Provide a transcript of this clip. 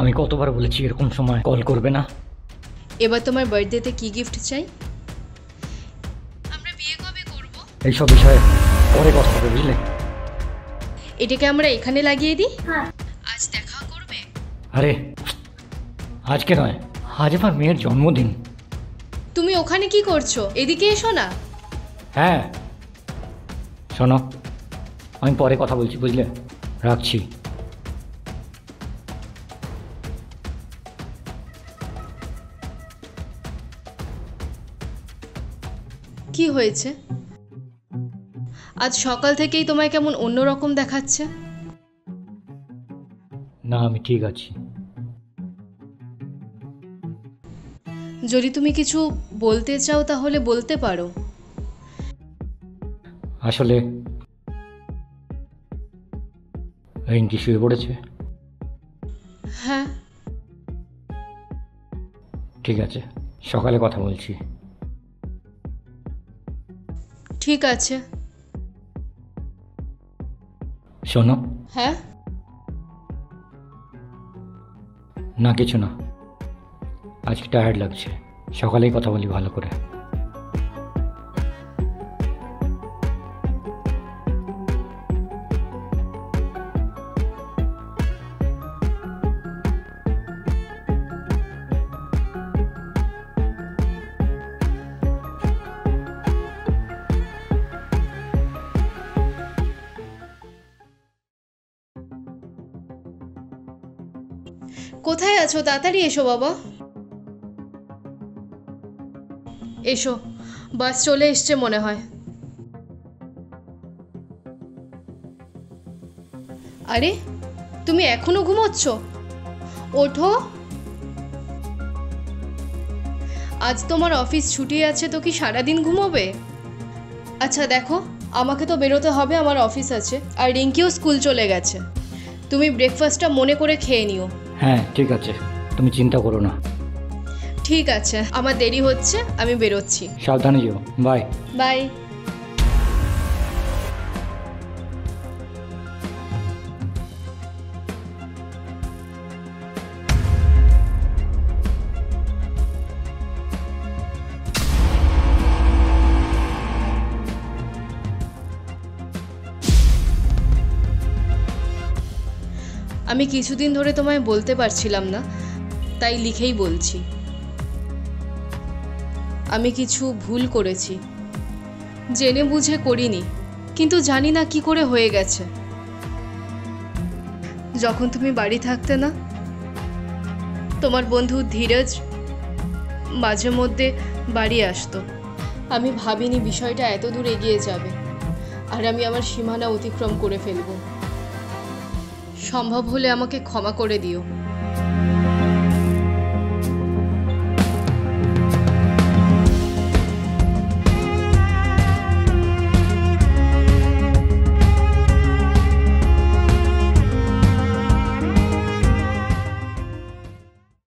আমি কতবার বলেছি এরকম সময় কল করবে না। এবার তোমার বার্থডেতে কি গিফট চাই? আমরা বিয়ে কবে করব? এইসব বিষয়ে পরে কথা হবে, বুঝলে? এটাকে আমরা এখানে লাগিয়ে দিই। আজ দেখা করবে? আরে আজকে নয়, আজ আমার মেয়ের জন্মদিন। তুমি ওখানে কি করছো? এদিকে এসো না। হ্যাঁ শোনো, আমি পরে কথা বলছি, বুঝলে? রাখছি। কি হয়েছে? আজ সকাল থেকেই তোমায় কেমন অন্যরকম দেখাচ্ছে। না আমি ঠিক আছি। যদি তুমি কিছু বলতে চাও তাহলে বলতে পারো। আসলে রিঙ্কি শুয়ে পড়েছে। হ্যাঁ। ঠিক আছে, সকালে কথা বলছি। ঠিক আছে। শোনো। হ্যাঁ। না কিছু না, আজকে টায়ার্ড লাগছে, সকালেই কথা বলি ভালো করে। কোথায় আছো? তাড়াতাড়ি এসো বাবা। এসো, বাস চলে এসছে মনে হয়। আরে তুমি এখনো ঘুমোচ্ছ? ওঠো। আজ তোমার অফিস ছুটি আছে তো কি সারাদিন ঘুমোবে? আচ্ছা দেখো, আমাকে তো বেরোতে হবে, আমার অফিস আছে, আর রিঙ্কিও স্কুল চলে গেছে। তুমি ব্রেকফাস্টটা মনে করে খেয়ে নিও। হ্যাঁ ঠিক আছে, তুমি চিন্তা করো না। ঠিক আছে, আমার দেরি হচ্ছে, আমি বেরোচ্ছি। সাবধানে যেও। বাই। বাই। আমি কিছুদিন ধরে তোমায় বলতে পারছিলাম না, তাই লিখেই বলছি। আমি কিছু ভুল করেছি, জেনে বুঝে করিনি, কিন্তু জানি না কি করে হয়ে গেছে। যখন তুমি বাড়ি থাকতে না, তোমার বন্ধু ধীরজ মাঝে মধ্যে বাড়ি আসতো। আমি ভাবিনি বিষয়টা এত দূর এগিয়ে যাবে, আর আমি আমার সীমানা অতিক্রম করে ফেলবো। সম্ভব হলে আমাকে ক্ষমা করে দিও।